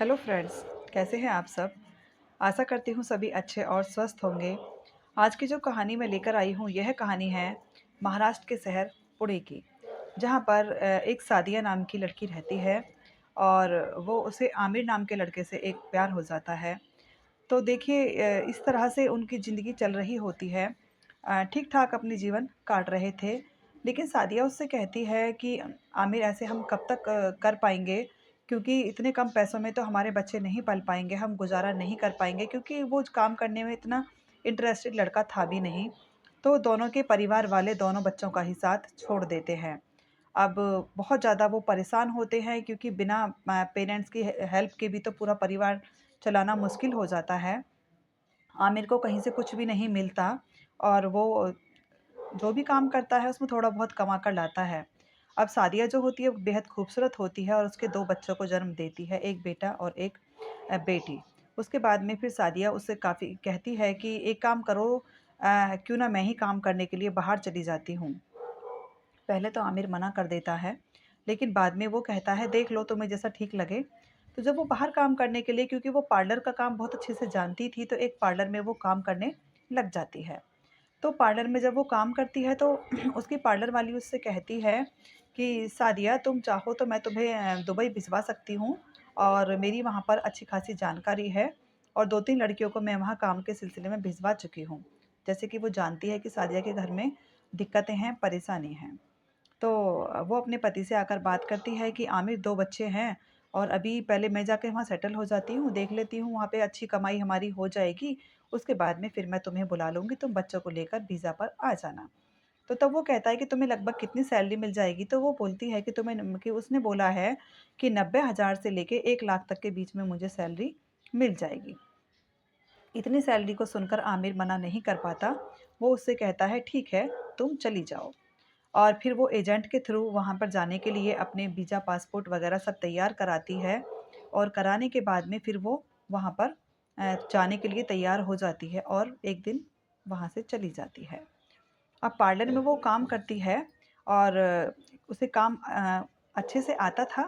Hello friends, कैसे हैं आप सब। आशा करती हूँ सभी अच्छे और स्वस्थ होंगे। आज की जो कहानी मैं लेकर आई हूँ, यह कहानी है महाराष्ट्र के शहर पुणे की, जहाँ पर एक सादिया नाम की लड़की रहती है और वो उसे आमिर नाम के लड़के से एक प्यार हो जाता है। तो देखिए, इस तरह से उनकी ज़िंदगी चल रही होती है। ठीक-ठाक अपनी जीवन काट रहे थे, लेकिन सादिया उससे कहती है कि आमिर, ऐसे हम कब तक कर पाएँगे, क्योंकि इतने कम पैसों में तो हमारे बच्चे नहीं पल पाएँगे, हम गुज़ारा नहीं कर पाएँगे, क्योंकि वो काम करने में इतना इंटरेस्टेड लड़का था भी नहीं। तो दोनों के परिवार वाले दोनों बच्चों का ही साथ छोड़ देते हैं। अब बहुत ज़्यादा वो परेशान होते हैं, क्योंकि बिना पेरेंट्स की हेल्प के भी तो पूरा परिवार चलाना मुश्किल हो जाता है। आमिर को कहीं से कुछ भी नहीं मिलता और वो जो भी काम करता है उसमें थोड़ा बहुत कमा कर लाता है। अब सादिया जो होती है वो बेहद खूबसूरत होती है और उसके 2 बच्चों को जन्म देती है, 1 बेटा और 1 बेटी। उसके बाद में फिर सादिया उससे काफ़ी कहती है कि एक काम करो, क्यों ना मैं ही काम करने के लिए बाहर चली जाती हूँ। पहले तो आमिर मना कर देता है, लेकिन बाद में वो कहता है देख लो तुम्हें जैसा ठीक लगे। तो जब वो बाहर काम करने के लिए, क्योंकि वो पार्लर का काम बहुत अच्छे से जानती थी, तो एक पार्लर में वो काम करने लग जाती है। तो पार्लर में जब वो काम करती है तो उसकी पार्लर वाली उससे कहती है कि सादिया, तुम चाहो तो मैं तुम्हें दुबई भिजवा सकती हूँ और मेरी वहाँ पर अच्छी खासी जानकारी है और 2-3 लड़कियों को मैं वहाँ काम के सिलसिले में भिजवा चुकी हूँ। जैसे कि वो जानती है कि सादिया के घर में दिक्कतें हैं, परेशानी हैं। तो वो अपने पति से आकर बात करती है कि आमिर, 2 बच्चे हैं और अभी पहले मैं जाके वहाँ सेटल हो जाती हूँ, देख लेती हूँ, वहाँ पे अच्छी कमाई हमारी हो जाएगी, उसके बाद में फिर मैं तुम्हें बुला लूँगी, तुम बच्चों को लेकर वीज़ा पर आ जाना। तो तब वो कहता है कि तुम्हें लगभग कितनी सैलरी मिल जाएगी? तो वो बोलती है कि कि उसने बोला है कि 90,000 से लेके 1 लाख तक के बीच में मुझे सैलरी मिल जाएगी। इतनी सैलरी को सुनकर आमिर मना नहीं कर पाता, वो उससे कहता है ठीक है, तुम चली जाओ। और फिर वो एजेंट के थ्रू वहाँ पर जाने के लिए अपने वीज़ा, पासपोर्ट वगैरह सब तैयार कराती है और कराने के बाद में फिर वो वहाँ पर जाने के लिए तैयार हो जाती है और एक दिन वहाँ से चली जाती है। अब पार्लर में वो काम करती है और उसे काम अच्छे से आता था।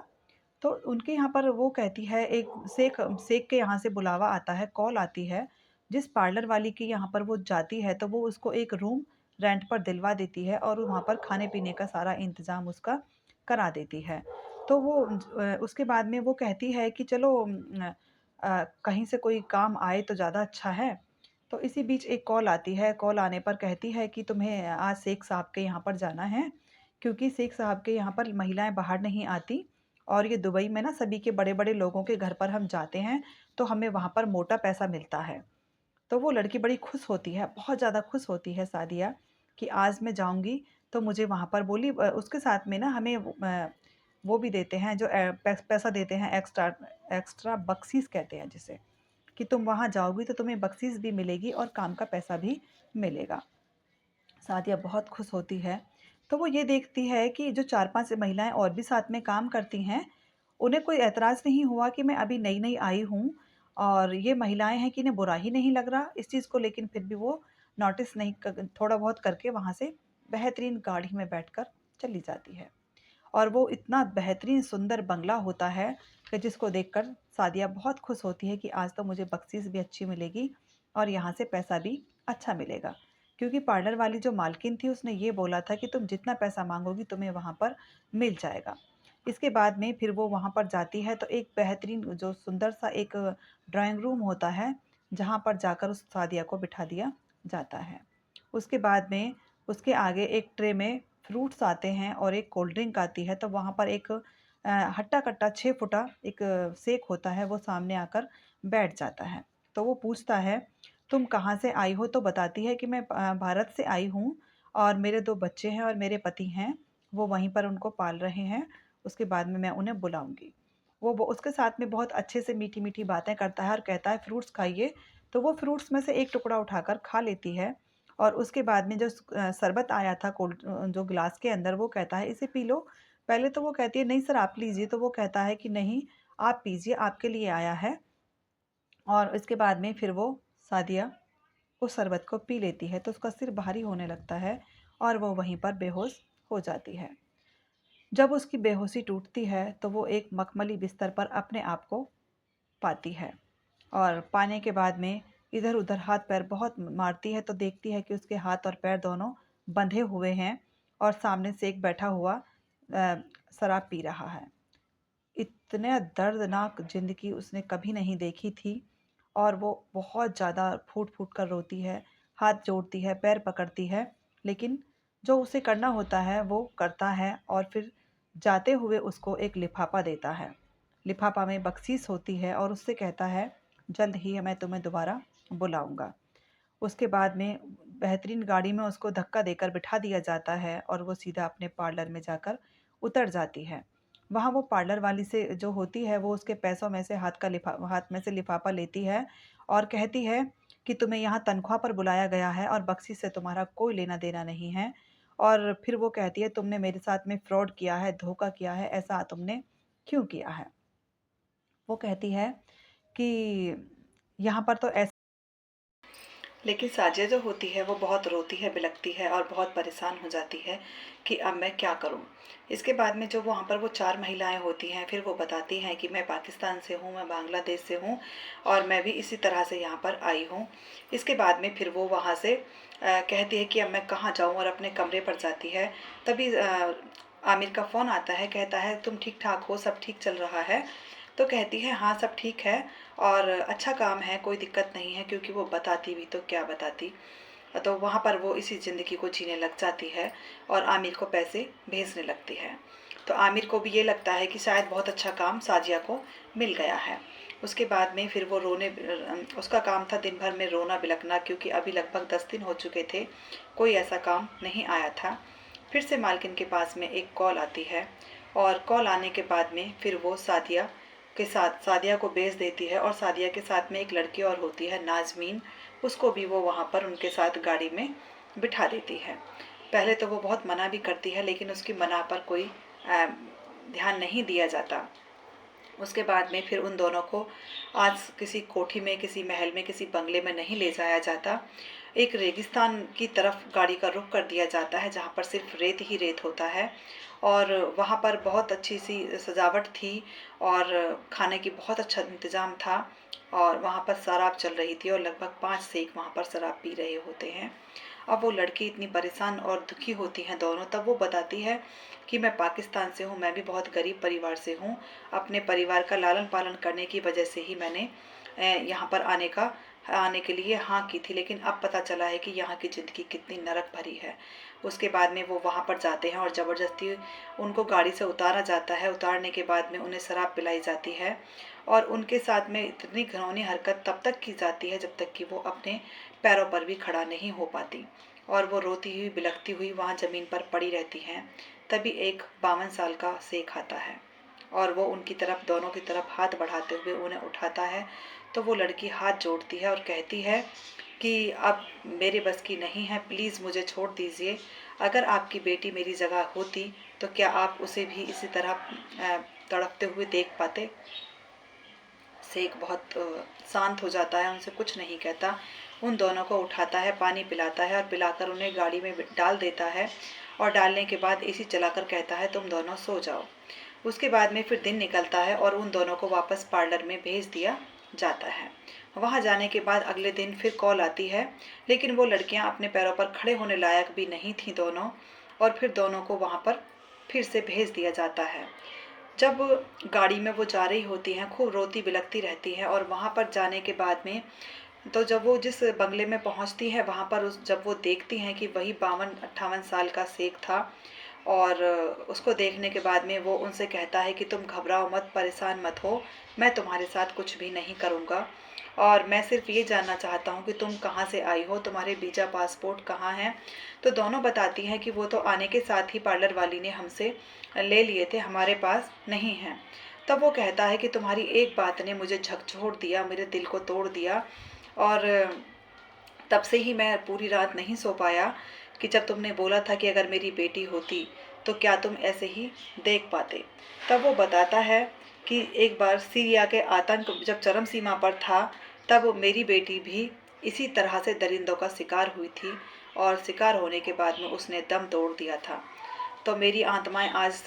तो उनके यहाँ पर वो कहती है, एक सेक सेक के यहाँ से बुलावा आता है, कॉल आती है। जिस पार्लर वाली के यहाँ पर वो जाती है तो वो उसको एक रूम रेंट पर दिलवा देती है और वहाँ पर खाने-पीने का सारा इंतज़ाम उसका करा देती है। तो वो उसके बाद में वो कहती है कि चलो, कहीं से कोई काम आए तो ज़्यादा अच्छा है। तो इसी बीच एक कॉल आती है, कॉल आने पर कहती है कि तुम्हें आज शेख साहब के यहाँ पर जाना है, क्योंकि शेख साहब के यहाँ पर महिलाएँ बाहर नहीं आती और ये दुबई में ना सभी के बड़े-बड़े लोगों के घर पर हम जाते हैं, तो हमें वहाँ पर मोटा पैसा मिलता है। तो वो लड़की बड़ी खुश होती है, बहुत ज़्यादा खुश होती है सादिया कि आज मैं जाऊँगी तो मुझे वहाँ पर बोली, उसके साथ में ना हमें वो भी देते हैं जो पैसा देते हैं, एक्स्ट्रा एक्स्ट्रा बख्शीश कहते हैं जिसे, कि तुम वहाँ जाओगी तो तुम्हें बख्शीश भी मिलेगी और काम का पैसा भी मिलेगा। सादिया बहुत खुश होती है। तो वो ये देखती है कि जो 4-5 महिलाएँ और भी साथ में काम करती हैं, उन्हें कोई ऐतराज़ नहीं हुआ कि मैं अभी नई-नई आई हूँ और ये महिलाएँ हैं कि इन्हें बुरा ही नहीं लग रहा इस चीज़ को, लेकिन फिर भी वो नोटिस नहीं क थोड़ा बहुत करके वहाँ से बेहतरीन गाड़ी में बैठकर चली जाती है। और वो इतना बेहतरीन सुंदर बंगला होता है कि जिसको देखकर सादिया बहुत खुश होती है कि आज तो मुझे बख्शीश भी अच्छी मिलेगी और यहाँ से पैसा भी अच्छा मिलेगा। क्योंकि पार्लर वाली जो मालकिन थी उसने ये बोला था कि तुम जितना पैसा माँगोगी तुम्हें वहाँ पर मिल जाएगा। इसके बाद में फिर वो वहाँ पर जाती है तो एक बेहतरीन जो सुंदर सा एक ड्राइंग रूम होता है, जहाँ पर जाकर उस सादिया को बिठा दिया जाता है। उसके बाद में उसके आगे एक ट्रे में फ्रूट्स आते हैं और एक कोल्ड ड्रिंक आती है, तो वहाँ पर एक हट्टा-कट्टा 6 फुटा एक शेख होता है, वो सामने आकर बैठ जाता है। तो वो पूछता है, "तुम कहाँ से आई हो?" तो बताती है कि मैं भारत से आई हूँ और मेरे 2 बच्चे हैं और मेरे पति हैं, वो वहीं पर उनको पाल रहे हैं, उसके बाद में मैं उन्हें बुलाऊँगी। वो उसके साथ में बहुत अच्छे से मीठी-मीठी बातें करता है और कहता है, "फ्रूट्स खाइए।" तो वो फ्रूट्स में से एक टुकड़ा उठाकर खा लेती है और उसके बाद में जो शरबत आया था जो ग्लास के अंदर, वो कहता है इसे पी लो। पहले तो वो कहती है नहीं सर आप लीजिए, तो वो कहता है कि नहीं, आप पीजिए, आपके लिए आया है। और इसके बाद में फिर वो सादिया उस शरबत को पी लेती है तो उसका सिर भारी होने लगता है और वो वहीं पर बेहोश हो जाती है। जब उसकी बेहोशी टूटती है तो वो एक मखमली बिस्तर पर अपने आप को पाती है और पाने के बाद में इधर उधर हाथ पैर बहुत मारती है, तो देखती है कि उसके हाथ और पैर दोनों बंधे हुए हैं और सामने से एक बैठा हुआ शराब पी रहा है। इतने दर्दनाक ज़िंदगी उसने कभी नहीं देखी थी और वो बहुत ज़्यादा फूट-फूट कर रोती है, हाथ जोड़ती है, पैर पकड़ती है, लेकिन जो उसे करना होता है वो करता है और फिर जाते हुए उसको एक लिफ़ाफ़ा देता है। लिफ़ाफ़ा में बख्शीश होती है और उससे कहता है, "जल्द ही मैं तुम्हें दोबारा बुलाऊँगा।" उसके बाद में बेहतरीन गाड़ी में उसको धक्का देकर बिठा दिया जाता है और वो सीधा अपने पार्लर में जाकर उतर जाती है। वहाँ वो पार्लर वाली से जो होती है वो उसके पैसों में से हाथ में से लिफ़ाफ़ा लेती है और कहती है कि तुम्हें यहाँ तनख्वाह पर बुलाया गया है और बख्शीश से तुम्हारा कोई लेना-देना नहीं है। और फिर वो कहती है तुमने मेरे साथ में फ्रॉड किया है, धोखा किया है, ऐसा तुमने क्यों किया है? वो कहती है कि यहाँ पर तो ऐसा, लेकिन साजिया जो होती है वो बहुत रोती है, बिलखती है और बहुत परेशान हो जाती है कि अब मैं क्या करूं। इसके बाद में जो वहाँ पर वो 4 महिलाएं होती हैं, फिर वो बताती हैं कि मैं पाकिस्तान से हूँ, मैं बांग्लादेश से हूँ और मैं भी इसी तरह से यहाँ पर आई हूँ। इसके बाद में फिर वो वहाँ से कहती है कि अब मैं कहाँ जाऊँ और अपने कमरे पर जाती है। तभी आमिर का फ़ोन आता है, कहता है तुम ठीक ठाक हो, सब ठीक चल रहा है? तो कहती है हाँ सब ठीक है और अच्छा काम है, कोई दिक्कत नहीं है, क्योंकि वो बताती भी तो क्या बताती। तो वहाँ पर वो इसी ज़िंदगी को जीने लग जाती है और आमिर को पैसे भेजने लगती है। तो आमिर को भी ये लगता है कि शायद बहुत अच्छा काम साजिया को मिल गया है। उसके बाद में फिर वो उसका काम था दिन भर में रोना बिलखना, क्योंकि अभी लगभग 10 दिन हो चुके थे, कोई ऐसा काम नहीं आया था। फिर से मालकिन के पास में एक कॉल आती है और कॉल आने के बाद में फिर वो सादिया को बेच देती है और सादिया के साथ में एक लड़की और होती है नाज़मीन, उसको भी वो वहाँ पर उनके साथ गाड़ी में बिठा देती है। पहले तो वो बहुत मना भी करती है, लेकिन उसकी मना पर कोई ध्यान नहीं दिया जाता। उसके बाद में फिर उन दोनों को आज किसी कोठी में, किसी महल में, किसी बंगले में नहीं ले जाया जाता। एक रेगिस्तान की तरफ गाड़ी का रुख कर दिया जाता है, जहाँ पर सिर्फ रेत ही रेत होता है और वहाँ पर बहुत अच्छी सी सजावट थी और खाने की बहुत अच्छा इंतज़ाम था और वहाँ पर शराब चल रही थी और लगभग 5 शेख वहाँ पर शराब पी रहे होते हैं। अब वो लड़की इतनी परेशान और दुखी होती हैं दोनों, तब वो बताती है कि मैं पाकिस्तान से हूँ, मैं भी बहुत गरीब परिवार से हूँ, अपने परिवार का लालन पालन करने की वजह से ही मैंने यहाँ पर आने के लिए हाँ की थी, लेकिन अब पता चला है कि यहाँ की ज़िंदगी कितनी नरक भरी है। उसके बाद में वो वहाँ पर जाते हैं और ज़बरदस्ती उनको गाड़ी से उतारा जाता है। उतारने के बाद में उन्हें शराब पिलाई जाती है और उनके साथ में इतनी घिनौनी हरकत तब तक की जाती है जब तक कि वो अपने पैरों पर भी खड़ा नहीं हो पाती और वो रोती हुई बिलखती हुई वहाँ ज़मीन पर पड़ी रहती हैं। तभी एक 52 साल का शेख आता है और वो उनकी तरफ, दोनों की तरफ हाथ बढ़ाते हुए उन्हें उठाता है। तो वो लड़की हाथ जोड़ती है और कहती है कि अब मेरे बस की नहीं है, प्लीज़ मुझे छोड़ दीजिए। अगर आपकी बेटी मेरी जगह होती तो क्या आप उसे भी इसी तरह तड़पते हुए देख पाते? शेख बहुत शांत हो जाता है, उनसे कुछ नहीं कहता, उन दोनों को उठाता है, पानी पिलाता है और पिलाकर उन्हें गाड़ी में डाल देता है और डालने के बाद एसी चलाकर कहता है तुम दोनों सो जाओ। उसके बाद में फिर दिन निकलता है और उन दोनों को वापस पार्लर में भेज दिया जाता है। वहाँ जाने के बाद अगले दिन फिर कॉल आती है, लेकिन वो लड़कियाँ अपने पैरों पर खड़े होने लायक भी नहीं थीं दोनों, और फिर दोनों को वहाँ पर फिर से भेज दिया जाता है। जब गाड़ी में वो जा रही होती हैं, खूब रोती बिलखती रहती है और वहाँ पर जाने के बाद में तो जब वो जिस बंगले में पहुँचती है वहाँ पर जब वो देखती हैं कि वही 52-58 साल का शेख था और उसको देखने के बाद में वो उनसे कहता है कि तुम घबराओ मत, परेशान मत हो, मैं तुम्हारे साथ कुछ भी नहीं करूँगा और मैं सिर्फ ये जानना चाहता हूँ कि तुम कहाँ से आई हो, तुम्हारे वीज़ा पासपोर्ट कहाँ हैं। तो दोनों बताती हैं कि वो तो आने के साथ ही पार्लर वाली ने हमसे ले लिए थे, हमारे पास नहीं हैं। तब वो कहता है कि तुम्हारी एक बात ने मुझे झकझोर दिया, मेरे दिल को तोड़ दिया और तब से ही मैं पूरी रात नहीं सो पाया कि जब तुमने बोला था कि अगर मेरी बेटी होती तो क्या तुम ऐसे ही देख पाते। तब वो बताता है कि एक बार सीरिया के आतंक जब चरम सीमा पर था, तब मेरी बेटी भी इसी तरह से दरिंदों का शिकार हुई थी और शिकार होने के बाद में उसने दम तोड़ दिया था। तो मेरी आत्माएं आज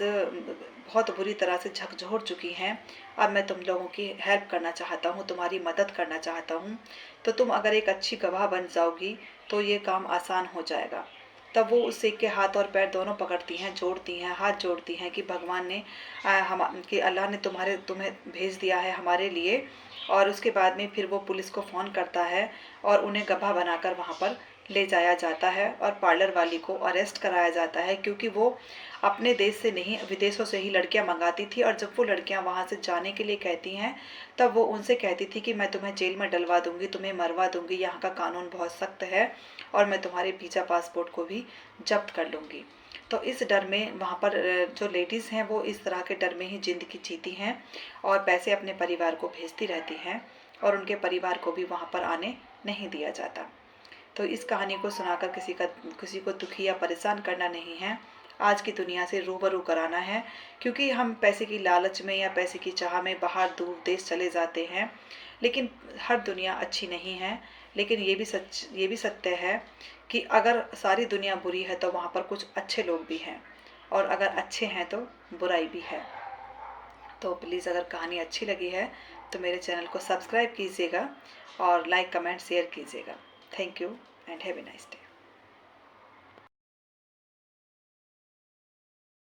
बहुत बुरी तरह से झकझोर चुकी हैं। अब मैं तुम लोगों की हेल्प करना चाहता हूँ, तुम्हारी मदद करना चाहता हूँ। तो तुम अगर एक अच्छी गवाह बन जाओगी तो ये काम आसान हो जाएगा। तब वो उस सिख के हाथ और पैर दोनों पकड़ती हैं, जोड़ती हैं, हाथ जोड़ती हैं कि भगवान ने हम कि अल्लाह ने तुम्हें भेज दिया है हमारे लिए। और उसके बाद में फिर वो पुलिस को फ़ोन करता है और उन्हें गवाह बनाकर वहाँ पर ले जाया जाता है और पार्लर वाली को अरेस्ट कराया जाता है, क्योंकि वो अपने देश से नहीं विदेशों से ही लड़कियां मंगाती थी। और जब वो लड़कियां वहाँ से जाने के लिए कहती हैं तब वो उनसे कहती थी कि मैं तुम्हें जेल में डलवा दूंगी, तुम्हें मरवा दूंगी, यहाँ का कानून बहुत सख्त है और मैं तुम्हारे वीज़ा पासपोर्ट को भी जब्त कर लूँगी। तो इस डर में वहाँ पर जो लेडीज़ हैं वो इस तरह के डर में ही ज़िंदगी जीती हैं और पैसे अपने परिवार को भेजती रहती हैं और उनके परिवार को भी वहाँ पर आने नहीं दिया जाता। तो इस कहानी को सुनाकर किसी को दुखी या परेशान करना नहीं है, आज की दुनिया से रूबरू कराना है। क्योंकि हम पैसे की लालच में या पैसे की चाह में बाहर दूर देश चले जाते हैं, लेकिन हर दुनिया अच्छी नहीं है। लेकिन ये भी सत्य है कि अगर सारी दुनिया बुरी है तो वहाँ पर कुछ अच्छे लोग भी हैं, और अगर अच्छे हैं तो बुराई भी है। तो प्लीज़ अगर कहानी अच्छी लगी है तो मेरे चैनल को सब्सक्राइब कीजिएगा और लाइक कमेंट शेयर कीजिएगा। Thank you and have a nice day.